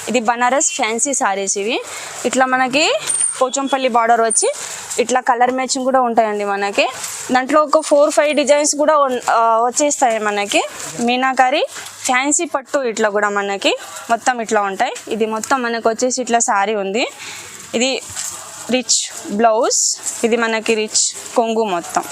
ఇది బనారస్ ఫ్యాన్సీ సారీస్ ఇవి. ఇట్లా మనకి పోచంపల్లి బార్డర్ వచ్చి ఇట్లా కలర్ మ్యాచింగ్ కూడా ఉంటాయండి మనకి. దాంట్లో ఒక 4-5 డిజైన్స్ కూడా వచ్చేస్తాయి మనకి. మీనాకారి ఫ్యాన్సీ పట్టు ఇట్లా కూడా మనకి మొత్తం ఇట్లా ఉంటాయి. ఇది మొత్తం మనకు వచ్చేసి ఇట్లా సారీ ఉంది. ఇది రిచ్ బ్లౌజ్, ఇది మనకి రిచ్ కొంగు మొత్తం.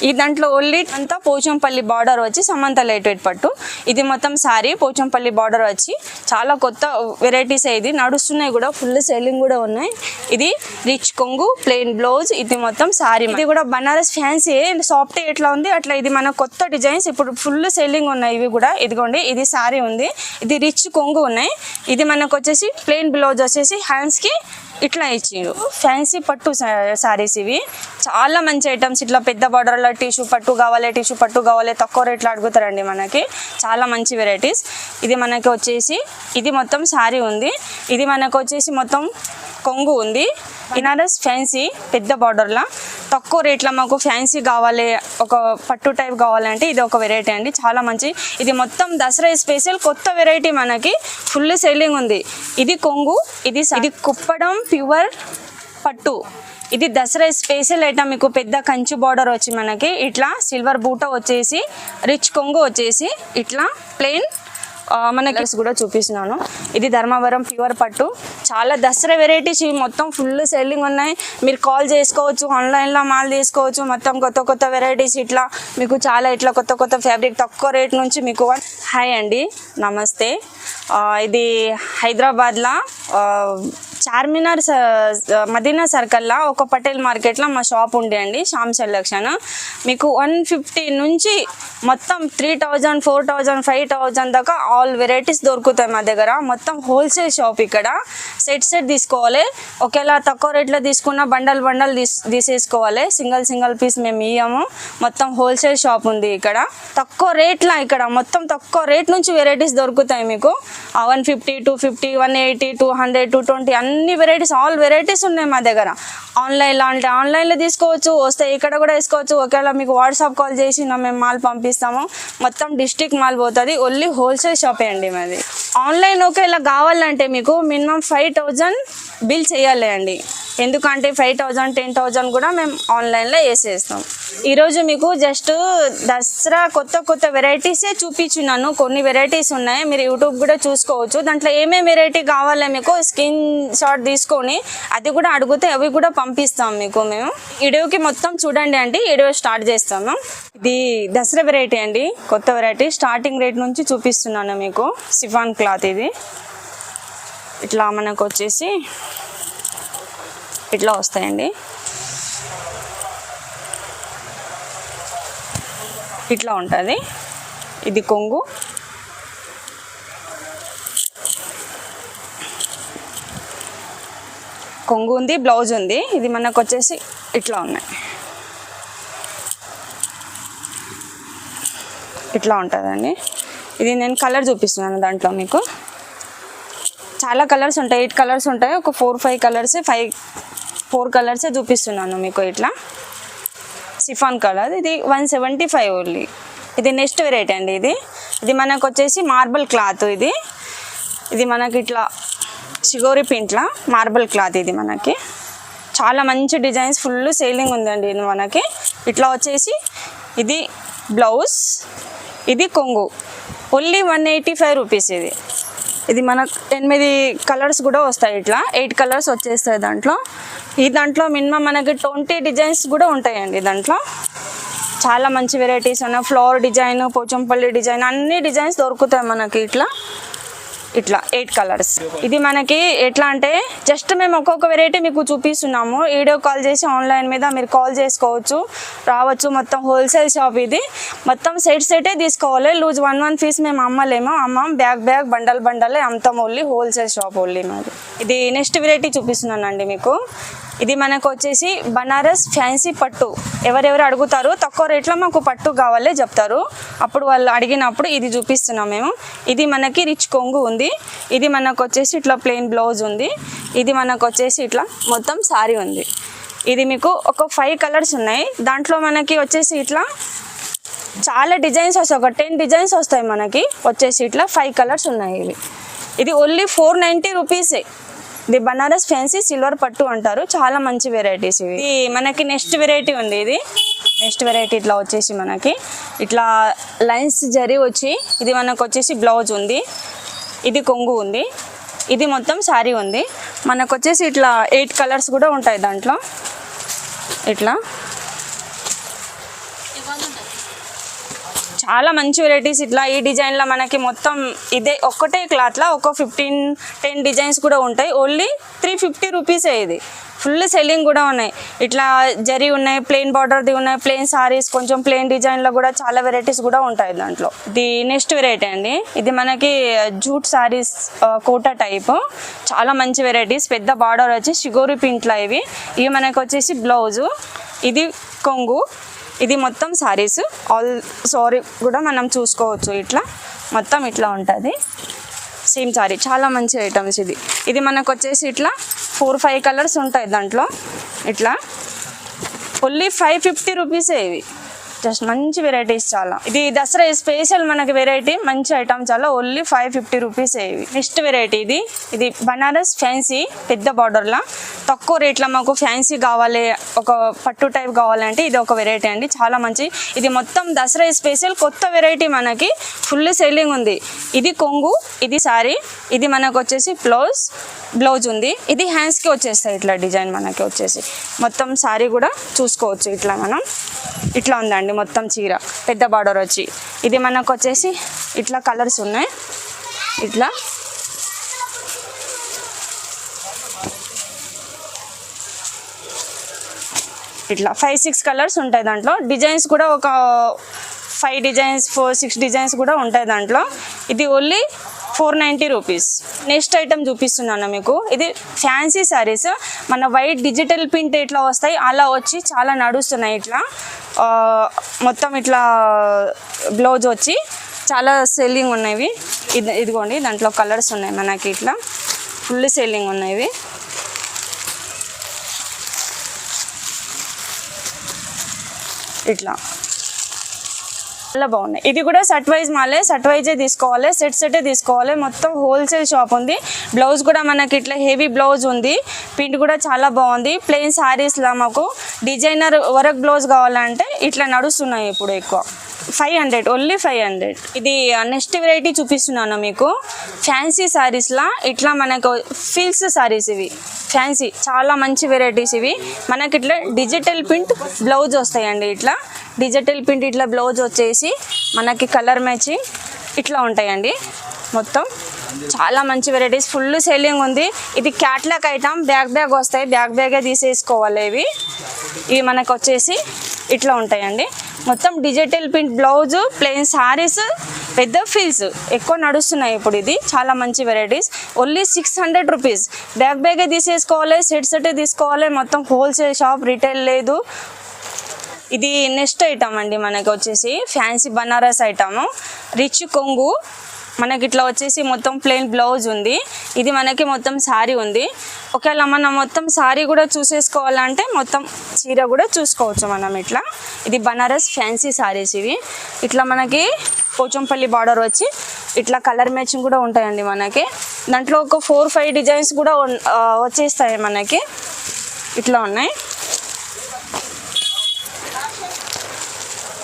ఈ దాంట్లో ఓన్లీ అంతా పోచంపల్లి బార్డర్ వచ్చి సమంత లైట్ వెయిట్ పట్టు. ఇది మొత్తం సారీ పోచంపల్లి బార్డర్ వచ్చి చాలా కొత్త వెరైటీస్ ఇది నడుస్తున్నాయి కూడా, ఫుల్ సెల్లింగ్ కూడా ఉన్నాయి. ఇది రిచ్ కొంగు ప్లెయిన్ బ్లౌజ్, ఇది మొత్తం సారీ. ఇది కూడా బనారస్ ఫ్యాన్సీ సాఫ్ట్ ఎట్లా ఉంది అట్లా ఇది మన కొత్త డిజైన్స్ ఇప్పుడు ఫుల్ సెల్లింగ్ ఉన్నాయి ఇవి కూడా. ఇదిగోండి ఇది సారీ ఉంది, ఇది రిచ్ కొంగు ఉన్నాయి. ఇది మనకు వచ్చేసి ప్లెయిన్ బ్లౌజ్ వచ్చేసి హ్యాండ్స్కి ఇట్లా ఇచ్చిండు. ఫ్యాన్సీ పట్టు సారీస్ ఇవి చాలా మంచి ఐటమ్స్. ఇట్లా పెద్ద బార్డర్లో టిష్యూ పట్టు కావాలి తక్కువ రేట్లో అడుగుతారండి మనకి. చాలా మంచి వెరైటీస్. ఇది మనకి వచ్చేసి ఇది మొత్తం సారీ ఉంది. ఇది మనకు వచ్చేసి మొత్తం కొంగు ఉంది. బనారస్ ఫ్యాన్సీ పెద్ద బార్డర్లో తక్కువ రేట్లో మాకు ఫ్యాన్సీ కావాలి, ఒక పట్టు టైప్ కావాలంటే ఇది ఒక వెరైటీ అండి, చాలా మంచి. ఇది మొత్తం దసరా స్పెషల్ కొత్త వెరైటీ మనకి ఫుల్ సెల్లింగ్ ఉంది. ఇది కొంగు, ఇది కుప్పడం ప్యూర్ పట్టు. ఇది దసరా స్పెషల్ ఐటమ్. మీకు పెద్ద కంచి బార్డర్ వచ్చి మనకి ఇట్లా సిల్వర్ బూట వచ్చేసి రిచ్ కొంగు వచ్చేసి ఇట్లా ప్లెయిన్ మనకి కూడా చూపిస్తున్నాను. ఇది ధర్మవరం ప్యూర్ పట్టు. చాలా దసరా వెరైటీస్ ఇవి మొత్తం ఫుల్ సెల్లింగ్ ఉన్నాయి. మీరు కాల్ చేసుకోవచ్చు, ఆన్లైన్లో మాల్ తీసుకోవచ్చు. మొత్తం కొత్త వెరైటీస్ ఇట్లా మీకు చాలా ఇట్లా కొత్త ఫ్యాబ్రిక్ తక్కువ రేట్ నుంచి మీకు. హాయ్ అండి, నమస్తే. ఇది హైదరాబాద్లో చార్మినార్ మదీనా సర్కిల్లో ఒక పటేల్ మార్కెట్లో మా షాప్ ఉండే అండి, శ్యామ్ సెలక్షన్. మీకు 150 నుంచి మొత్తం 3000, 4000, 5000 దాకా ఆల్ వెరైటీస్ దొరుకుతాయి మా దగ్గర. మొత్తం హోల్సేల్ షాప్. ఇక్కడ సెట్ తీసుకోవాలి. ఒకేలా తక్కువ రేట్లో తీసుకున్న బండల్ తీసేసుకోవాలి. సింగిల్ పీస్ మేము ఇయ్యము. మొత్తం హోల్సేల్ షాప్ ఉంది ఇక్కడ. తక్కువ రేట్లో ఇక్కడ మొత్తం తక్కువ రేట్ నుంచి వెరైటీస్ దొరుకుతాయి మీకు. 150, 250, 180, 200, 220 అన్ని వెరైటీస్ ఆల్ వెరైటీస్ ఉన్నాయి మా దగ్గర. ఆన్లైన్లో అంటే ఆన్లైన్లో తీసుకోవచ్చు, వస్తే ఇక్కడ కూడా వేసుకోవచ్చు. ఒకవేళ మీకు వాట్సాప్ కాల్ చేసి మేము మాల్ పంపిస్తాము. మొత్తం డిస్ట్రిక్ట్ మాల్ పోతుంది. ఓన్లీ హోల్సేల్ షాపే అండి మాది. ఆన్లైన్ ఒకవేళ కావాలంటే మీకు మినిమం 5000 బిల్ చేయాలి అండి. ఎందుకంటే 5000, 10,000 కూడా మేము ఆన్లైన్లో వేసేస్తాం. ఈరోజు మీకు జస్ట్ దసరా కొత్త వెరైటీసే చూపించున్నాను. కొన్ని వెరైటీస్ ఉన్నాయి, మీరు యూట్యూబ్ కూడా చూసుకోవచ్చు. దాంట్లో ఏమేమి వెరైటీ కావాలో మీకు స్క్రీన్ షాట్ తీసుకొని అది కూడా అడిగితే అవి కూడా పంపిస్తాం మీకు మేము. వీడియోకి మొత్తం చూడండి అండి, వీడియో స్టార్ట్ చేస్తాము. ఇది దసరా వెరైటీ అండి, కొత్త వెరైటీ. స్టార్టింగ్ రేట్ నుంచి చూపిస్తున్నాను మీకు. సిఫాన్ క్లాత్ ఇది. ఇట్లా మనకు వచ్చేసి ఇట్లా వస్తాయండి. ఇట్లా ఉంటుంది. ఇది కొంగు, ఉంది, బ్లౌజ్ ఉంది. ఇది మనకు వచ్చేసి ఇట్లా ఉన్నాయి. ఇట్లా ఉంటుందండి. ఇది నేను కలర్ చూపిస్తున్నాను. దాంట్లో మీకు చాలా కలర్స్ ఉంటాయి, 8 కలర్స్ ఉంటాయి. ఒక 4-5 కలర్స్, 4 కలర్సే చూపిస్తున్నాను మీకు. ఇట్లా సిఫాన్ కలర్. ఇది 175 ఓన్లీ. ఇది నెక్స్ట్ వెరైటీ అండి. ఇది మనకు వచ్చేసి మార్బల్ క్లాత్. ఇది మనకి ఇట్లా షిగోరి పింట్లా మార్బల్ క్లాత్. ఇది మనకి చాలా మంచి డిజైన్స్, ఫుల్ సేలింగ్ ఉందండి. ఇది మనకి ఇట్లా వచ్చేసి ఇది బ్లౌజ్, ఇది కొంగు. Only 185 rupees. ఇది మనకు 8 కలర్స్ కూడా వస్తాయి. ఇట్లా 8 కలర్స్ వచ్చేస్తాయి దాంట్లో. దాంట్లో మినిమం మనకి 20 డిజైన్స్ కూడా ఉంటాయండి. దాంట్లో చాలా మంచి వెరైటీస్ ఉన్నాయి. ఫ్లవర్ డిజైన్, పోచంపల్లి డిజైన్ అన్ని డిజైన్స్ దొరుకుతాయి మనకి. ఇట్లా 8 కలర్స్. ఇది మనకి ఎట్లా అంటే జస్ట్ మేము ఒక్కొక్క వెరైటీ మీకు చూపిస్తున్నాము. వీడియో కాల్ చేసి ఆన్లైన్ మీద మీరు కాల్ చేసుకోవచ్చు, రావచ్చు. మొత్తం హోల్సేల్ షాప్. ఇది మొత్తం సెటే తీసుకోవాలి. లూజ్ 1 పీస్ మేము అమ్మం. బ్యాగ్ బండలే అమ్ముతాం. ఓన్లీ హోల్సేల్ షాప్ ఓన్లీ మాది. ఇది నెక్స్ట్ వెరైటీ చూపిస్తున్నానండి మీకు. ఇది మనకు వచ్చేసి బనారస్ ఫ్యాన్సీ పట్టు. ఎవరెవరు అడుగుతారు తక్కువ రేట్లో మాకు పట్టు కావాలే చెప్తారు. అప్పుడు వాళ్ళు అడిగినప్పుడు ఇది చూపిస్తున్నాం మేము. ఇది మనకి రిచ్ కొంగు ఉంది. ఇది మనకు వచ్చేసి ఇట్లా ప్లెయిన్ బ్లౌజ్ ఉంది. ఇది మనకు వచ్చేసి ఇట్లా మొత్తం సారీ ఉంది. ఇది మీకు ఒక 5 కలర్స్ ఉన్నాయి. దాంట్లో మనకి వచ్చేసి ఇట్లా చాలా డిజైన్స్ వస్తాయి. ఒక 10 డిజైన్స్ వస్తాయి మనకి వచ్చేసి. ఇట్లా 5 కలర్స్ ఉన్నాయి. ఇది ఓన్లీ 490 రూపీసే. ఇది బనారస్ ఫ్యాన్సీ సిల్వర్ పట్టు అంటారు. చాలా మంచి వెరైటీస్ ఇవి. ఇది మనకి నెక్స్ట్ వెరైటీ ఉంది. ఇది నెక్స్ట్ వెరైటీ ఇట్లా వచ్చేసి మనకి ఇట్లా లైన్స్ జరీ వచ్చి ఇది మనకు వచ్చేసి బ్లౌజ్ ఉంది, ఇది కొంగు ఉంది, ఇది మొత్తం శారీ ఉంది. మనకు వచ్చేసి ఇట్లా 8 కలర్స్ కూడా ఉంటాయి దాంట్లో. ఇట్లా చాలా మంచి వెరైటీస్. ఇట్లా ఈ డిజైన్లో మనకి మొత్తం ఇదే ఒక్కటే క్లాత్లో ఒక 15-10 డిజైన్స్ కూడా ఉంటాయి. ఓన్లీ 350 రూపీసే. ఇది ఫుల్ సెల్లింగ్ కూడా ఉన్నాయి. ఇట్లా జరీ ఉన్నాయి, ప్లెయిన్ బార్డర్ది ఉన్నాయి, ప్లెయిన్ సారీస్, కొంచెం ప్లెయిన్ డిజైన్లో కూడా చాలా వెరైటీస్ కూడా ఉంటాయి దాంట్లో. ఇది నెక్స్ట్ వెరైటీ అండి. ఇది మనకి జూట్ సారీస్ కోటా టైప్. చాలా మంచి వెరైటీస్. పెద్ద బార్డర్ వచ్చి షిగోరి ప్రింట్లో ఇవి మనకి వచ్చేసి బ్లౌజు, ఇది కొంగు, ఇది మొత్తం సారీస్. ఆల్ సారీ కూడా మనం చూసుకోవచ్చు. ఇట్లా మొత్తం ఇట్లా ఉంటుంది సేమ్ సారీ. చాలా మంచి ఐటమ్స్. ఇది మనకు వచ్చేసి ఇట్లా 4-5 కలర్స్ ఉంటాయి దాంట్లో. ఇట్లా ఓన్లీ 550 రూపీసే. ఇవి జస్ట్ మంచి వెరైటీస్ చాలా. ఇది దసరా స్పెషల్ మనకి వెరైటీ, మంచి ఐటమ్ చాలా. ఓన్లీ 550 రూపీసే ఇవి. నెక్స్ట్ వెరైటీ ఇది బనారస్ ఫ్యాన్సీ పెద్ద బార్డర్లా తక్కువ రేట్లో మాకు ఫ్యాన్సీ కావాలి, ఒక పట్టు టైప్ కావాలంటే ఇది ఒక వెరైటీ అండి. చాలా మంచి. ఇది మొత్తం దసరా స్పెషల్ కొత్త వెరైటీ, మనకి ఫుల్ సెల్లింగ్ ఉంది. ఇది కొంగు, ఇది సారీ, ఇది మనకు వచ్చేసి బ్లౌజ్ ఉంది, ఇది హ్యాండ్స్కి వచ్చేస్తాయి ఇట్లా డిజైన్. మనకి వచ్చేసి మొత్తం సారీ కూడా చూసుకోవచ్చు. ఇట్లా మనం ఇట్లా ఉందండి మొత్తం చీర, పెద్ద బార్డర్ వచ్చి. ఇది మనకు వచ్చేసి ఇట్లా కలర్స్ ఉన్నాయి. ఇట్లా ఇట్లా 5-6 కలర్స్ ఉంటాయి దాంట్లో. డిజైన్స్ కూడా ఒక 5 డిజైన్స్ 4-6 డిజైన్స్ కూడా ఉంటాయి దాంట్లో. ఇది ఓన్లీ 490 రూపీస్. నెక్స్ట్ ఐటమ్ చూపిస్తున్నాను మీకు. ఇది ఫ్యాన్సీ శారీస్. మన వైట్ డిజిటల్ ప్రింట్ ఇట్లా వస్తాయి, అలా వచ్చి చాలా నడుస్తున్నాయి. ఇట్లా మొత్తం ఇట్లా బ్లౌజ్ వచ్చి చాలా సెల్లింగ్ ఉన్నాయి. ఇదిగోండి దాంట్లో కలర్స్ ఉన్నాయి మనకి. ఇట్లా ఫుల్ సెల్లింగ్ ఉన్నాయి. ఇట్లా చాలా బాగున్నాయి. ఇది కూడా సెట్ వైజ్ మాలే, సెట్ వైజే తీసుకోవాలి, సెటే తీసుకోవాలి. మొత్తం హోల్సేల్ షాప్ ఉంది. బ్లౌజ్ కూడా మనకి ఇట్లా హెవీ బ్లౌజ్ ఉంది. ప్రింట్ కూడా చాలా బాగుంది. ప్లెయిన్ శారీస్లా మాకు డిజైనర్ వర్క్ బ్లౌజ్ కావాలంటే ఇట్లా నడుస్తున్నాయి ఇప్పుడు ఎక్కువ. 500, ఓన్లీ 500. ఇది నెక్స్ట్ వెరైటీ చూపిస్తున్నాను మీకు. ఫ్యాన్సీ శారీస్లా ఇట్లా మనకు ఫిల్స్ శారీస్. ఇవి ఫ్యాన్సీ చాలా మంచి వెరైటీస్. ఇవి మనకి ఇట్లా డిజిటల్ ప్రింట్ బ్లౌజ్ వస్తాయండి. ఇట్లా డిజిటల్ ప్రింట్ ఇట్లా బ్లౌజ్ వచ్చేసి మనకి కలర్ మ్యాచింగ్ ఇట్లా ఉంటాయండి. మొత్తం చాలా మంచి వెరైటీస్, ఫుల్ సెల్లింగ్ ఉంది. ఇది క్యాట్లాగ్ ఐటమ్, బ్యాగ్ వస్తాయి, బ్యాగే తీసేసుకోవాలి. ఇవి మనకు వచ్చేసి ఇట్లా ఉంటాయండి. మొత్తం digital print blouse, plain saris, పెద్ద ఫీల్స్ ఎక్కువ నడుస్తున్నాయి ఇప్పుడు. ఇది చాలా మంచి వెరైటీస్. Only 600 rupees. బ్యాగే తీసేసుకోవాలి, సెట్ తీసుకోవాలి. మొత్తం హోల్సేల్ షాప్, రిటైల్ లేదు. ఇది నెక్స్ట్ ఐటమ్ అండి. మనకి వచ్చేసి ఫ్యాన్సీ బనారస్ ఐటమ్, రిచ్ కొంగు. మనకి ఇట్లా వచ్చేసి మొత్తం ప్లెయిన్ బ్లౌజ్ ఉంది. ఇది మనకి మొత్తం శారీ ఉంది. ఒకవేళ మనం మొత్తం శారీ కూడా చూసేసుకోవాలంటే మొత్తం చీర కూడా చూసుకోవచ్చు మనం. ఇట్లా ఇది బనారస్ ఫ్యాన్సీ శారీస్. ఇవి ఇట్లా మనకి పోచంపల్లి బార్డర్ వచ్చి ఇట్లా కలర్ మ్యాచింగ్ కూడా ఉంటాయండి మనకి. దాంట్లో ఒక 4-5 డిజైన్స్ కూడా వచ్చేస్తాయి మనకి. ఇట్లా ఉన్నాయి.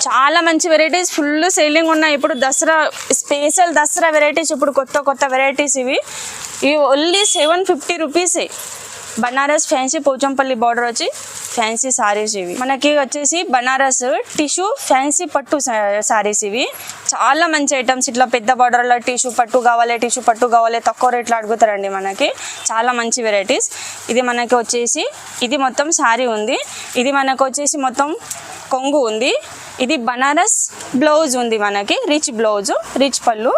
చాలా మంచి వెరైటీస్, ఫుల్ సేలింగ్ ఉన్నాయి ఇప్పుడు. దసరా స్పెషల్ దసరా వెరైటీస్ ఇప్పుడు కొత్త వెరైటీస్. ఇవి ఓన్లీ 750 రూపీసే. బనారస్ ఫ్యాన్సీ పోచంపల్లి బార్డర్ వచ్చి ఫ్యాన్సీ సారీస్. ఇవి మనకి వచ్చేసి బనారస్ టిష్యూ ఫ్యాన్సీ పట్టు సారీస్. ఇవి చాలా మంచి ఐటమ్స్. ఇట్లా పెద్ద బార్డర్లో టిష్యూ పట్టు కావాలి, తక్కువ రేట్లో అడుగుతారండి మనకి. చాలా మంచి వెరైటీస్. ఇది మనకి వచ్చేసి ఇది మొత్తం సారీ ఉంది. ఇది మనకు వచ్చేసి మొత్తం కొంగు ఉంది. ఇది బనారస్ బ్లౌజ్ ఉంది మనకి, రిచ్ బ్లౌజ్, రిచ్ పళ్ళు.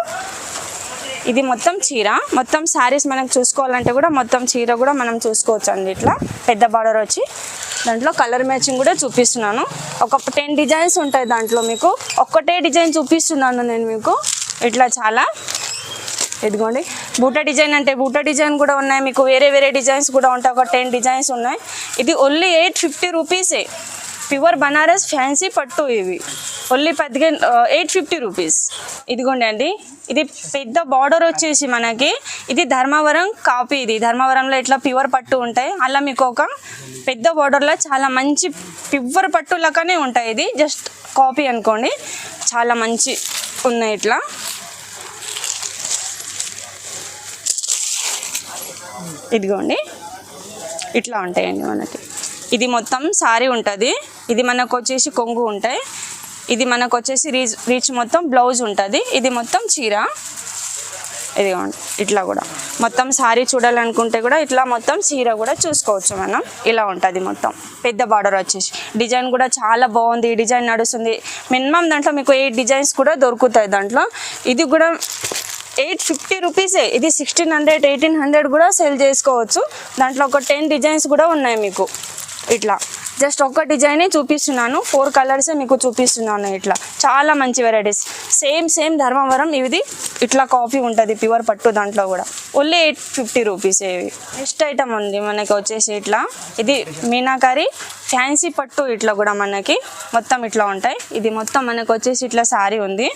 ఇది మొత్తం చీర, మొత్తం శారీస్ మనకు చూసుకోవాలంటే కూడా మొత్తం చీర కూడా మనం చూసుకోవచ్చు అండి. ఇట్లా పెద్ద బార్డర్ వచ్చి దాంట్లో కలర్ మ్యాచింగ్ కూడా చూపిస్తున్నాను. ఒక 10 డిజైన్స్ ఉంటాయి దాంట్లో. మీకు ఒక్కటే డిజైన్ చూపిస్తున్నాను నేను మీకు. ఇట్లా చాలా ఇదిగోండి బూటా డిజైన్ అంటే బూటా డిజైన్ కూడా ఉన్నాయి మీకు. వేరే డిజైన్స్ కూడా ఉంటాయి. ఒక 10 డిజైన్స్ ఉన్నాయి. ఇది ఓన్లీ 850 రూపీసే. ప్యూర్ బనారస్ ఫ్యాన్సీ పట్టు ఇవి ఓన్లీ 850 రూపీస్. ఇదిగోండి అండి, ఇది పెద్ద బార్డర్ వచ్చేసి మనకి ఇది ధర్మవరం కాపీ. ఇది ధర్మవరంలో ఇట్లా ప్యూర్ పట్టు ఉంటాయి, అలా మీకు ఒక పెద్ద బార్డర్లో చాలా మంచి ప్యూర్ పట్టు లాగానే ఉంటాయి. ఇది జస్ట్ కాపీ అనుకోండి, చాలా మంచి ఉన్నాయి. ఇట్లా ఇదిగోండి ఇట్లా ఉంటాయండి మనకి. ఇది మొత్తం సారీ ఉంటుంది, ఇది మనకు వచ్చేసి కొంగు ఉంటాయి, ఇది మనకు వచ్చేసి రీచ్ మొత్తం బ్లౌజ్ ఉంటుంది, ఇది మొత్తం చీర. ఇదిగోండి ఇట్లా కూడా మొత్తం సారీ చూడాలనుకుంటే కూడా ఇట్లా మొత్తం చీర కూడా చూసుకోవచ్చు మనం. ఇలా ఉంటుంది మొత్తం పెద్ద బార్డర్ వచ్చేసి. డిజైన్ కూడా చాలా బాగుంది, ఈ డిజైన్ నడుస్తుంది. మినిమం దాంట్లో మీకు 8 డిజైన్స్ కూడా దొరుకుతాయి దాంట్లో. ఇది కూడా 850 రూపీసే. ఇది 1600 1800 కూడా సేల్ చేసుకోవచ్చు. దాంట్లో ఒక 10 డిజైన్స్ కూడా ఉన్నాయి మీకు. ఇట్లా జస్ట్ ఒక డిజైనే చూపిస్తున్నాను, 4 కలర్సే మీకు చూపిస్తున్నాను. ఇట్లా చాలా మంచి వెరైటీస్. సేమ్ ధర్మవరం ఇది ఇట్లా కాఫీ ఉంటుంది ప్యూర్ పట్టు, దాంట్లో కూడా ఓన్లీ 850 రూపీస్. ఇవి నెక్స్ట్ ఐటమ్ ఉంది మనకి వచ్చేసి ఇట్లా, ఇది మీనాకారి ఫ్యాన్సీ పట్టు. ఇట్లా కూడా మనకి మొత్తం ఇట్లా ఉంటాయి. ఇది మొత్తం మనకు వచ్చేసి ఇట్లా సారీ ఉంది,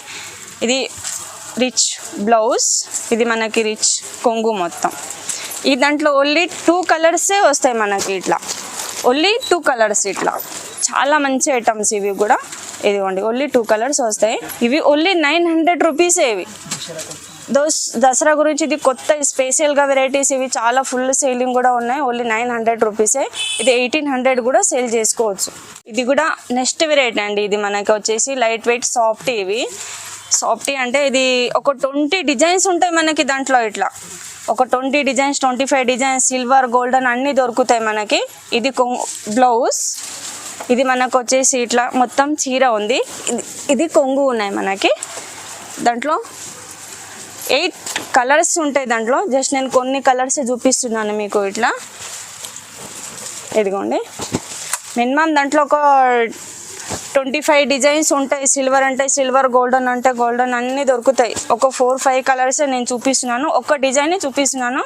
ఇది రిచ్ బ్లౌజ్, ఇది మనకి రిచ్ కొంగు మొత్తం. ఈ దాంట్లో ఓన్లీ 2 కలర్సే వస్తాయి మనకి. ఇట్లా ఓన్లీ 2 కలర్స్. ఇట్లా చాలా మంచి ఐటమ్స్ ఇవి కూడా. ఇదిగోండి ఓన్లీ 2 కలర్స్ వస్తాయి. ఇవి ఓన్లీ 900 రూపీసే. ఇవి దసరా గురించి ఇది కొత్త స్పెషల్గా వెరైటీస్. ఇవి చాలా ఫుల్ సేలింగ్ కూడా ఉన్నాయి. ఓన్లీ 900 రూపీసే. ఇది 1800 కూడా సేల్ చేసుకోవచ్చు. ఇది కూడా నెక్స్ట్ వెరైటీ అండి. ఇది మనకి వచ్చేసి లైట్ వెయిట్ సాఫ్ట్. ఇవి సాఫ్టీ అంటే ఇది ఒక 20 డిజైన్స్ ఉంటాయి మనకి దాంట్లో. ఇట్లా ఒక 20 డిజైన్స్ 25 డిజైన్స్ సిల్వర్ గోల్డెన్ అన్నీ దొరుకుతాయి మనకి. ఇది బ్లౌజ్, ఇది మనకు వచ్చేసి ఇట్లా మొత్తం చీర ఉంది, ఇది కొంగు ఉన్నాయి మనకి. దాంట్లో 8 కలర్స్ ఉంటాయి దాంట్లో. జస్ట్ నేను కొన్ని కలర్స్ చూపిస్తున్నాను మీకు. ఇట్లా ఇదిగోండి మినిమం దాంట్లో ఒక 25 డిజైన్స్ ఉంటాయి. సిల్వర్ అంటే సిల్వర్, గోల్డెన్ అంటే గోల్డెన్ అన్నీ దొరుకుతాయి. ఒక 4-5 కలర్స్ నేను చూపిస్తున్నాను, ఒక డిజైన్ చూపిస్తున్నాను.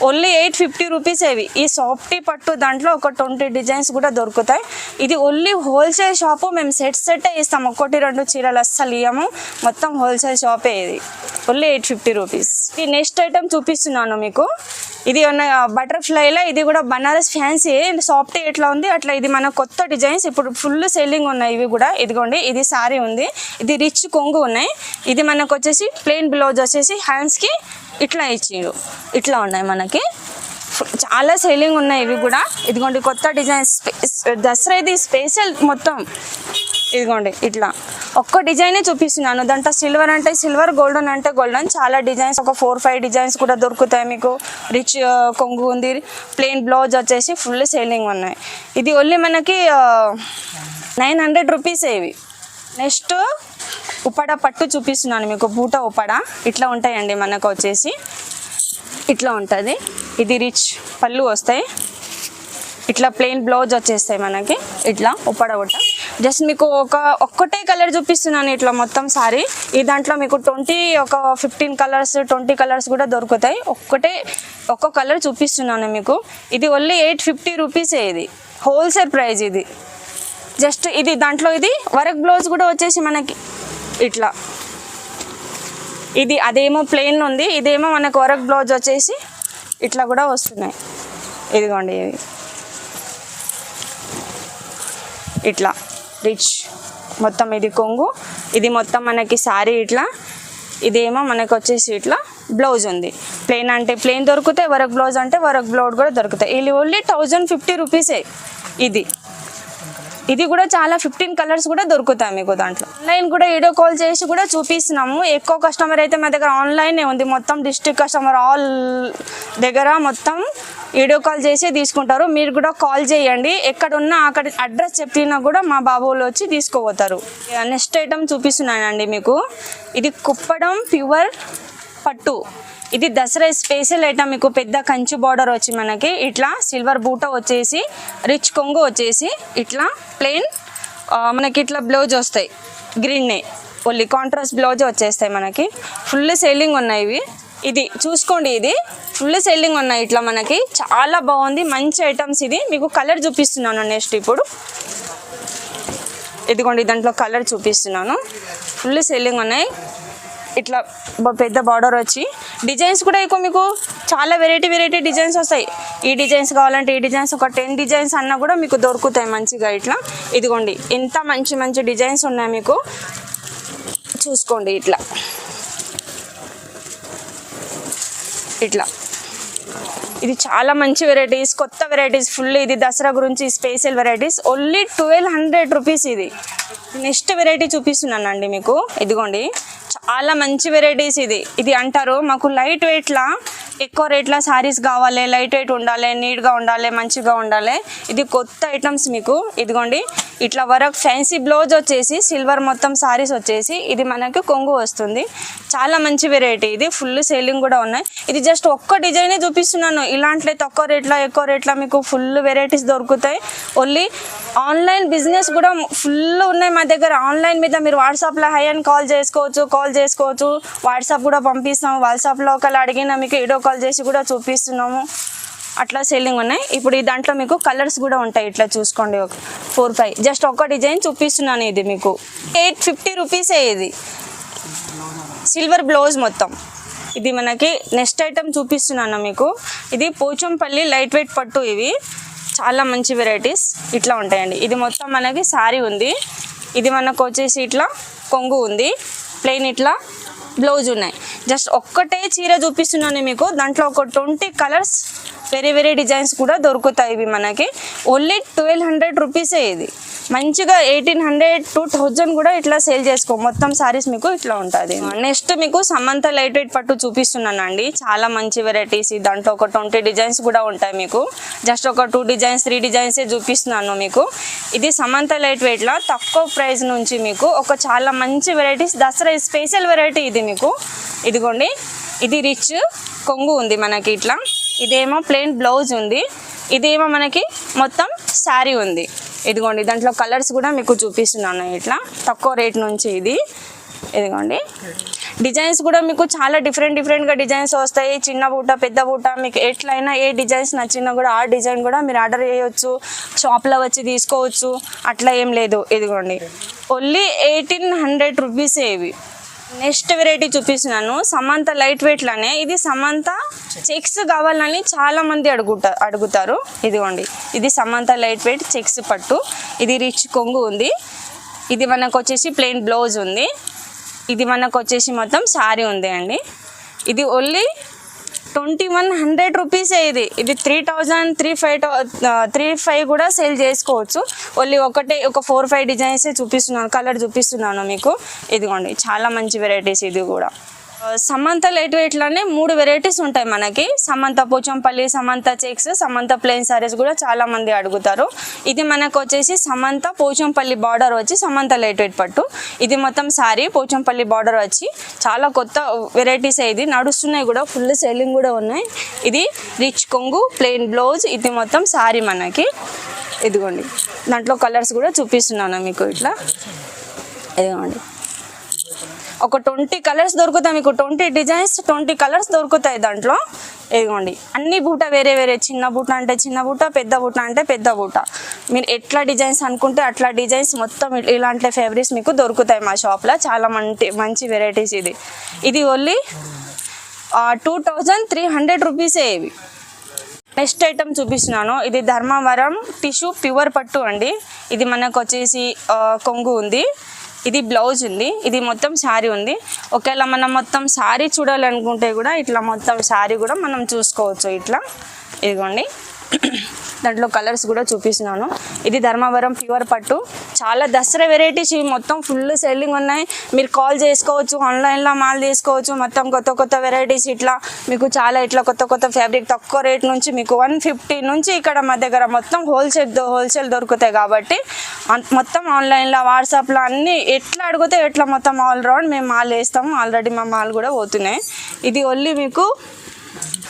Only 850 rupees. ఇవి ఈ సాఫ్టీ పట్టు దాంట్లో ఒక 20 డిజైన్స్ కూడా దొరుకుతాయి. ఇది ఓన్లీ హోల్సేల్ షాపు. మేము సెట్ ఇస్తాము, 1-2 చీరలు అస్సలు ఇయ్యము. మొత్తం హోల్సేల్ షాపే. ఇది ఓన్లీ 850 రూపీస్. ఈ నెక్స్ట్ ఐటమ్ చూపిస్తున్నాను మీకు. ఇది బటర్ఫ్లైలో, ఇది కూడా బనారస్ ఫ్యాన్సీ సాఫ్టీ ఎట్లా ఉంది అట్లా. ఇది మన కొత్త డిజైన్స్, ఇప్పుడు ఫుల్ సెల్లింగ్ ఉన్నాయి ఇవి కూడా. ఇదిగోండి ఇది సారీ ఉంది, ఇది రిచ్ కొంగు ఉన్నాయి. ఇది మనకు వచ్చేసి ప్లెయిన్ బ్లౌజ్ వచ్చేసి హ్యాండ్స్కి ఇట్లా ఇచ్చిండు. ఇట్లా ఉన్నాయి మనకి, చాలా సేలింగ్ ఉన్నాయి ఇవి కూడా. ఇదిగోండి కొత్త డిజైన్స్, దసరా ఇది స్పెషల్ మొత్తం. ఇదిగోండి ఇట్లా ఒక్క డిజైనే చూపిస్తున్నాను. దాంట్లో సిల్వర్ అంటే సిల్వర్, గోల్డెన్ అంటే గోల్డెన్, చాలా డిజైన్స్, ఒక 4-5 డిజైన్స్ కూడా దొరుకుతాయి మీకు. రిచ్ కొంగు ఉంది, ప్లెయిన్ బ్లౌజ్ వచ్చేసి ఫుల్ సేలింగ్ ఉన్నాయి. ఇది ఓన్లీ మనకి 900 రూపీస్. ఇవి నెక్స్ట్ ఉప్పడ పట్టు చూపిస్తున్నాను మీకు. బూట ఉప్పడ ఇట్లా ఉంటాయండి మనకు వచ్చేసి. ఇట్లా ఉంటుంది, ఇది రిచ్ పళ్ళు వస్తాయి. ఇట్లా ప్లెయిన్ బ్లౌజ్ వచ్చేస్తాయి మనకి. ఇట్లా ఉప్పడ బుట్ట. జస్ట్ మీకు ఒక్కటే కలర్ చూపిస్తున్నాను ఇట్లా మొత్తం సారీ. ఈ దాంట్లో మీకు 15 కలర్స్ 20 కలర్స్ కూడా దొరుకుతాయి. ఒక్క కలర్ చూపిస్తున్నాను మీకు. ఇది ఓన్లీ 850 రూపీసే. ఇది హోల్సేల్ ప్రైస్. ఇది జస్ట్ ఇది దాంట్లో ఇది వర్క్ బ్లౌజ్ కూడా వచ్చేసి మనకి ఇట్లా. ఇది అదేమో ప్లెయిన్ ఉంది, ఇదేమో మనకు వర్క్ బ్లౌజ్ వచ్చేసి ఇట్లా కూడా వస్తున్నాయి. ఇదిగోండి ఇవి ఇట్లా రిచ్ మొత్తం. ఇది కొంగు, ఇది మొత్తం మనకి శారీ ఇట్లా. ఇదేమో మనకు వచ్చేసి ఇట్లా బ్లౌజ్ ఉంది. ప్లెయిన్ అంటే ప్లెయిన్ దొరుకుతాయి, వర్క్ బ్లౌజ్ అంటే వర్క్ బ్లౌజ్ కూడా దొరుకుతాయి. ఇది ఓన్లీ 1050 రూపీసే. ఇది కూడా చాలా 15 కలర్స్ కూడా దొరుకుతాయి మీకు దాంట్లో. ఆన్లైన్ కూడా వీడియో కాల్ చేసి కూడా చూపిస్తున్నాము. ఎక్కువ కస్టమర్ అయితే మా దగ్గర ఆన్లైనే ఉంది. మొత్తం డిస్ట్రిక్ట్ కస్టమర్ ఆల్ దగ్గర మొత్తం వీడియో కాల్ చేసి తీసుకుంటారు. మీరు కూడా కాల్ చేయండి, ఎక్కడున్నా అక్కడ అడ్రస్ చెప్పినా కూడా మా బాబులు వచ్చి తీసుకోపోతారు. నెక్స్ట్ ఐటమ్ చూపిస్తున్నానండి మీకు. ఇది కుప్పడం ప్యూర్ పట్టు. ఇది దసరా స్పెషల్ ఐటమ్ మీకు. పెద్ద కంచి బార్డర్ వచ్చి మనకి ఇట్లా సిల్వర్ బూట వచ్చేసి, రిచ్ కొంగు వచ్చేసి ఇట్లా ప్లెయిన్ మనకి ఇట్లా బ్లౌజ్ వస్తాయి. గ్రీన్నే ఓన్లీ కాంట్రాస్ట్ బ్లౌజ్ వచ్చేస్తాయి మనకి. ఫుల్ సేలింగ్ ఉన్నాయి ఇవి. ఇది చూసుకోండి, ఇది ఫుల్ సేలింగ్ ఉన్నాయి ఇట్లా మనకి. చాలా బాగుంది, మంచి ఐటమ్స్. ఇది మీకు కలర్ చూపిస్తున్నాను నెక్స్ట్. ఇప్పుడు ఇదిగోండి దాంట్లో కలర్ చూపిస్తున్నాను, ఫుల్ సెల్లింగ్ ఉన్నాయి. ఇట్లా పెద్ద బార్డర్ వచ్చి డిజైన్స్ కూడా ఎక్కువ మీకు చాలా వెరైటీ డిజైన్స్ వస్తాయి. ఈ డిజైన్స్ కావాలంటే ఈ డిజైన్స్ ఒక 10 డిజైన్స్ అన్నా కూడా మీకు దొరుకుతాయి మంచిగా. ఇట్లా ఇదిగోండి ఎంత మంచి డిజైన్స్ ఉన్నాయి మీకు, చూసుకోండి. ఇట్లా ఇది చాలా మంచి వెరైటీస్, కొత్త వెరైటీస్ ఫుల్. ఇది దసరా గురించి స్పెషల్ వెరైటీస్, ఓన్లీ 1200 రూపీస్. ఇది నెక్స్ట్ వెరైటీ చూపిస్తున్నానండి మీకు. ఇదిగోండి చాలా మంచి వెరైటీస్. ఇది అంటారు మాకు లైట్ వెయిట్లా ఎక్కువ రేట్ల శారీస్ కావాలి, లైట్ వెయిట్ ఉండాలి, నీట్గా ఉండాలి, మంచిగా ఉండాలి. ఇది కొత్త ఐటమ్స్ మీకు. ఇదిగోండి ఇట్లా వర్క్ ఫ్యాన్సీ బ్లౌజ్ వచ్చేసి సిల్వర్ మొత్తం శారీస్ వచ్చేసి ఇది మనకి కొంగు వస్తుంది. చాలా మంచి వెరైటీ, ఇది ఫుల్ సేలింగ్ కూడా ఉన్నాయి. ఇది జస్ట్ ఒక్క డిజైనే చూపిస్తున్నాను. ఇలాంటి తక్కువ రేట్ల ఎక్కువ రేట్ల మీకు ఫుల్ వెరైటీస్ దొరుకుతాయి. ఓన్లీ ఆన్లైన్ బిజినెస్ కూడా ఫుల్ ఉన్నాయి మా దగ్గర. ఆన్లైన్ మీద మీరు వాట్సాప్లో హై అని కాల్ చేసుకోవచ్చు, వాట్సాప్ కూడా పంపిస్తాము. వాట్సాప్లో ఒకళ్ళు అడిగినా మీకు వీడియో కాల్ చేసి కూడా చూపిస్తున్నాము. అట్లా సెల్లింగ్ ఉన్నాయి. ఇప్పుడు ఈ దాంట్లో మీకు కలర్స్ కూడా ఉంటాయి. ఇట్లా చూసుకోండి, ఒక 4-5 జస్ట్ ఒక డిజైన్ చూపిస్తున్నాను. ఇది మీకు 850 రూపీసే. ఇది సిల్వర్ బ్లౌజ్ మొత్తం. ఇది మనకి నెక్స్ట్ ఐటమ్ చూపిస్తున్నాను మీకు. ఇది పోచంపల్లి లైట్ వెయిట్ పట్టు. ఇవి చాలా మంచి వెరైటీస్ ఇట్లా ఉంటాయండి. ఇది మొత్తం మనకి శారీ ఉంది. ఇది మనకు వచ్చేసి ఇట్లా కొంగు ఉంది, ప్లెయిన్ ఇట్లా బ్లౌజ్ ఉన్నాయి. జస్ట్ ఒక్కటే చీర చూపిస్తున్నాను మీకు. దాంట్లో ఒక 20 కలర్స్ వేరే డిజైన్స్ కూడా దొరుకుతాయి. ఇవి మనకి ఓన్లీ 1200 రూపీసే. ఇది మంచిగా 1800 to 1000 కూడా ఇట్లా సేల్ చేసుకో. మొత్తం సారీస్ మీకు ఇట్లా ఉంటుంది. నెక్స్ట్ మీకు సమంత లైట్ వెయిట్ పట్టు చూపిస్తున్నానండి. చాలా మంచి వెరైటీస్. దాంట్లో ఒక 20 డిజైన్స్ కూడా ఉంటాయి మీకు. జస్ట్ ఒక 2 డిజైన్స్ 3 డిజైన్సే చూపిస్తున్నాను మీకు. ఇది సమంత లైట్ వెయిట్లో తక్కువ ప్రైస్ నుంచి మీకు ఒక చాలా మంచి వెరైటీస్, దసరా స్పెషల్ వెరైటీ ఇది మీకు. ఇదిగోండి ఇది రిచ్ కొంగు ఉంది మనకి ఇట్లా. ఇదేమో ప్లెయిన్ బ్లౌజ్ ఉంది. ఇదేమో మనకి మొత్తం శారీ ఉంది. ఇదిగోండి దాంట్లో కలర్స్ కూడా మీకు చూపిస్తున్నాను. ఇట్లా తక్కువ రేట్ నుంచి ఇది. ఇదిగోండి డిజైన్స్ కూడా మీకు చాలా డిఫరెంట్గా డిజైన్స్ వస్తాయి. చిన్న బూట పెద్ద బూట మీకు ఎట్లయినా ఏ డిజైన్స్ నచ్చినా కూడా ఆ డిజైన్ కూడా మీరు ఆర్డర్ చేయవచ్చు, షాప్లో వచ్చి తీసుకోవచ్చు. అట్లా ఏం లేదు. ఇదిగోండి ఓన్లీ 1800 రూపీసే ఇవి. నెక్స్ట్ వెరైటీ చూపిస్తున్నాను సమంత లైట్ వెయిట్లోనే. ఇది సమంత చెక్స్ కావాలని చాలా మంది అడుగుతారు. ఇదిగోండి ఇది సమంత లైట్ వెయిట్ చెక్స్ పట్టు. ఇది రిచ్ కొంగు ఉంది. ఇది మనకు వచ్చేసి ప్లెయిన్ బ్లౌజ్ ఉంది. ఇది మనకు వచ్చేసి మొత్తం శారీ ఉంది అండి. ఇది ఓన్లీ 2100 రూపీసే. ఇది 3000 35 కూడా సేల్ చేసుకోవచ్చు. ఓన్లీ ఒక 4-5 డిజైన్సే చూపిస్తున్నాను, కలర్ చూపిస్తున్నాను మీకు. ఇదిగోండి చాలా మంచి వెరైటీస్. ఇది కూడా సమంత లైట్ వెయిట్లోనే 3 వెరైటీస్ ఉంటాయి మనకి. సమంత పోచంపల్లి, సమంత చెక్స్, సమంత ప్లెయిన్ సారీస్ కూడా చాలా మంది అడుగుతారు. ఇది మనకు వచ్చేసి సమంత పోచంపల్లి బార్డర్ వచ్చి సమంత లైట్ వెయిట్ పట్టు. ఇది మొత్తం శారీ పోచంపల్లి బార్డర్ వచ్చి చాలా కొత్త వెరైటీస్. ఇది నడుస్తున్నాయి కూడా, ఫుల్ సేలింగ్ కూడా ఉన్నాయి. ఇది రిచ్ కొంగు ప్లెయిన్ బ్లౌజ్. ఇది మొత్తం శారీ మనకి. ఇదిగోండి దాంట్లో కలర్స్ కూడా చూపిస్తున్నాను మీకు. ఇట్లా ఇదిగోండి ఒక 20 కలర్స్ దొరుకుతాయి మీకు. 20 డిజైన్స్ 20 కలర్స్ దొరుకుతాయి దాంట్లో. ఇదిగోండి అన్ని బూట వేరే చిన్న బూట అంటే చిన్న బూట, పెద్ద బూట అంటే పెద్ద బూట. మీరు ఎట్లా డిజైన్స్ అనుకుంటే అట్లా డిజైన్స్ మొత్తం ఇలాంటి ఫ్యాబ్రిక్స్ మీకు దొరుకుతాయి మా షాప్లో. చాలా మంచి వెరైటీస్. ఇది ఓన్లీ 2300 రూపీసే ఇవి. నెక్స్ట్ ఐటమ్ చూపిస్తున్నాను. ఇది ధర్మవరం టిష్యూ ప్యూర్ పట్టు అండి. ఇది మనకు వచ్చేసి కొంగు ఉంది. ఇది బ్లౌజ్ ఉంది. ఇది మొత్తం శారీ ఉంది. ఒకవేళ మనం మొత్తం శారీ చూడాలనుకుంటే కూడా ఇట్లా మొత్తం శారీ కూడా మనం చూసుకోవచ్చు. ఇట్లా ఇదిగోండి దాంట్లో కలర్స్ కూడా చూపిస్తున్నాను. ఇది ధర్మవరం ప్యూర్ పట్టు. చాలా దసరా వెరైటీస్ ఇవి మొత్తం ఫుల్ సెల్లింగ్ ఉన్నాయి. మీరు కాల్ చేసుకోవచ్చు, ఆన్లైన్లో మాల్ తీసుకోవచ్చు. మొత్తం కొత్త వెరైటీస్ ఇట్లా మీకు చాలా ఇట్లా కొత్త ఫ్యాబ్రిక్ తక్కువ రేట్ నుంచి మీకు 150 నుంచి ఇక్కడ మా దగ్గర మొత్తం హోల్సేల్ దొరుకుతాయి. కాబట్టి మొత్తం ఆన్లైన్లో వాట్సాప్లో అన్నీ ఎట్లా అడిగితే ఎట్లా మొత్తం ఆల్ రౌండ్ మేము మాల్ వేస్తాము. ఆల్రెడీ మా మాల్ కూడా పోతున్నాయి. ఇది ఓన్లీ మీకు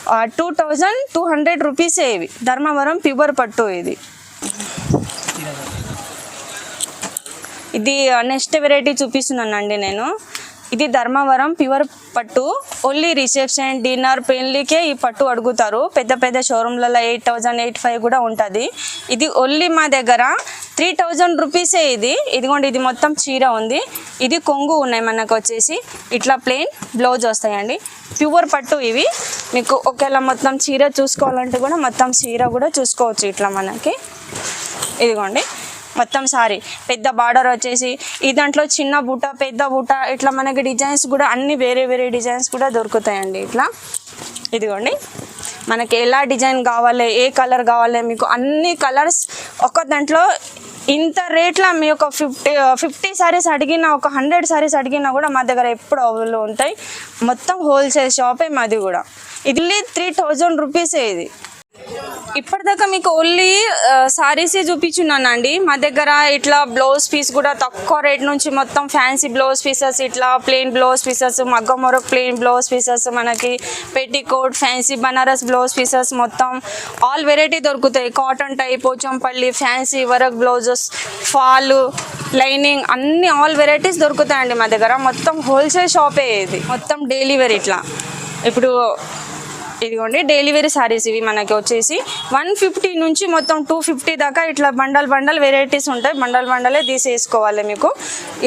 2200 రూపీసే ఇవి. ధర్మవరం ప్యూర్ పట్టు. ఇది నెక్స్ట్ వెరైటీ చూపిస్తున్నానండి నేను. ఇది ధర్మవరం ప్యూర్ పట్టు. ఓన్లీ రిసెప్షన్, డిన్నర్, పెళ్లికే ఈ పట్టు అడుగుతారు. పెద్ద పెద్ద షోరూమ్లలో 8,000, 8,500 కూడా ఉంటుంది. ఇది ఓన్లీ మా దగ్గర 3,000 రూపీసే. ఇదిగోండి, ఇది మొత్తం చీర ఉంది. ఇది కొంగు ఉన్నాయి మనకు వచ్చేసి. ఇట్లా ప్లెయిన్ బ్లౌజ్ వస్తాయండి. ప్యూర్ పట్టు ఇవి. మీకు ఒకవేళ మొత్తం చీర చూసుకోవాలంటే కూడా మొత్తం చీర కూడా చూసుకోవచ్చు. ఇట్లా మనకి ఇదిగోండి మొత్తం సారీ. పెద్ద బార్డర్ వచ్చేసి ఈ దాంట్లో చిన్న బుట్ట, పెద్ద బుట్ట, ఇట్లా మనకి డిజైన్స్ కూడా అన్ని వేరే వేరే డిజైన్స్ కూడా దొరుకుతాయండి. ఇట్లా ఇదిగోండి, మనకి ఎలా డిజైన్ కావాలి, ఏ కలర్ కావాలి, మీకు అన్ని కలర్స్ ఒక దాంట్లో. ఇంత రేట్లో మీ ఒక 50 సారీస్ అడిగినా, ఒక 100 సారీస్ అడిగినా కూడా మా దగ్గర ఎప్పుడు అవైలబుల్ ఉంటాయి. మొత్తం హోల్సేల్ షాపే మాది కూడా. ఇది 3,000 రూపీసే. ఇది ఇప్పటిదాకా మీకు ఓన్లీ సారీసే చూపించున్నానండి. మా దగ్గర ఇట్లా బ్లౌజ్ పీస్ కూడా తక్కువ రేట్ నుంచి మొత్తం ఫ్యాన్సీ బ్లౌజ్ పీసెస్, ఇట్లా ప్లెయిన్ బ్లౌజ్ పీసెస్, మగ్గం వర్క్ ప్లెయిన్ బ్లౌజ్ పీసెస్, మనకి petticoat, fancy Banaras blouse pieces మొత్తం ఆల్ వెరైటీ దొరుకుతాయి. Cotton type, Pochampally, fancy work blouses, fall, lining, అన్ని ఆల్ వెరైటీస్ దొరుకుతాయండి మా దగ్గర. మొత్తం హోల్సేల్ షాపే ఇది. మొత్తం డైలీ వేర్. ఇట్లా ఇప్పుడు ఇదిగోండి డైలీ వేర్ సారీస్. ఇవి మనకి వచ్చేసి 150 నుంచి మొత్తం 250 దాకా ఇట్లా బండల్ వెరైటీస్ ఉంటాయి. బండలే తీసేసుకోవాలి మీకు.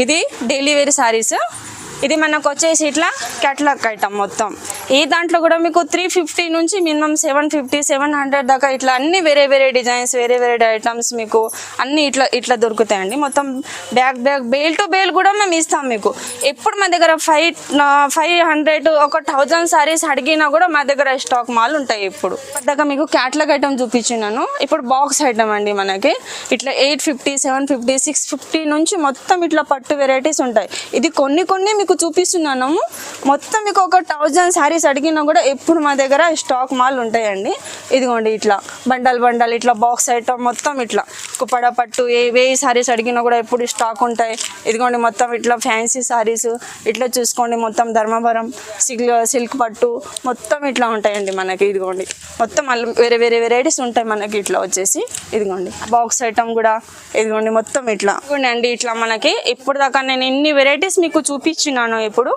ఇది డైలీ వేర్ సారీస్. ఇది మనకు వచ్చేసి ఇట్లా క్యాటలాగ్ ఐటమ్ మొత్తం. ఈ దాంట్లో కూడా మీకు 350 నుంచి మినిమం 750, 700 దాకా ఇట్లా అన్ని వేరే వేరే డిజైన్స్, వేరే వేరే ఐటమ్స్ మీకు అన్ని ఇట్లా దొరుకుతాయండి. మొత్తం బ్యాక్ బేల్ టు బేల్ కూడా మేము ఇస్తాం మీకు. ఎప్పుడు మా దగ్గర 500, 1,000 సారీస్ అడిగినా కూడా మా దగ్గర స్టాక్ మాల్ ఉంటాయి. ఇప్పుడు దాకా మీకు క్యాటలాగ్ ఐటమ్ చూపించినాను. ఇప్పుడు బాక్స్ ఐటమ్ అండి. మనకి ఇట్లా 850, 750, 650 నుంచి మొత్తం ఇట్లా పట్టు వెరైటీస్ ఉంటాయి. ఇది కొన్ని మీకు చూపిస్తున్నాను. మొత్తం మీకు ఒక 1,000 సారీస్ అడిగినా కూడా ఎప్పుడు మా దగ్గర స్టాక్ మాల్ ఉంటాయండి. ఇదిగోండి ఇట్లా బండల్ ఇట్లా బాక్స్ ఐటమ్ మొత్తం ఇట్లా కుప్పడ పట్టు 1000 సారీస్ అడిగినా కూడా ఎప్పుడు స్టాక్ ఉంటాయి. ఇదిగోండి మొత్తం ఇట్లా ఫ్యాన్సీ సారీస్ ఇట్లా చూసుకోండి. మొత్తం ధర్మవరం సిల్క్ పట్టు మొత్తం ఇట్లా ఉంటాయండి మనకి. ఇదిగోండి మొత్తం వేరే వేరే వెరైటీస్ ఉంటాయి మనకి. ఇట్లా వచ్చేసి ఇదిగోండి బాక్స్ ఐటమ్ కూడా. ఇదిగోండి మొత్తం ఇట్లా ఇదిగోండి అండి. ఇట్లా మనకి ఇప్పుడు దాకా నేను ఇన్ని వెరైటీస్ మీకు చూపించిన ఇప్పుడు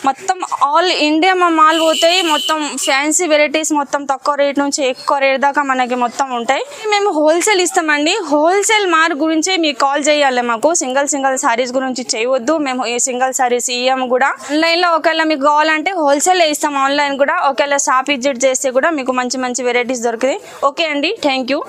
మొత్తం ఆల్ ఇండియా మా మాల్ పోతాయి. మొత్తం ఫ్యాన్సీ వెరైటీస్ మొత్తం తక్కువ రేట్ నుంచి ఎక్కువ రేట్ దాకా మనకి మొత్తం ఉంటాయి. మేము హోల్సేల్ ఇస్తామండి. హోల్సేల్ మార్క్ గురించి మీకు కాల్ చేయాలి. మాకు సింగిల్ సారీస్ గురించి చేయవద్దు. మేము ఈ సింగిల్ సారీస్ ఇయ్యాము కూడా. ఆన్లైన్లో ఒకవేళ మీకు కావాలంటే హోల్సేల్ ఇస్తాం. ఆన్లైన్ కూడా ఒకవేళ షాప్ విజిట్ చేస్తే కూడా మీకు మంచి వెరైటీస్ దొరుకుతాయి. ఓకే అండి, థ్యాంక్ యూ.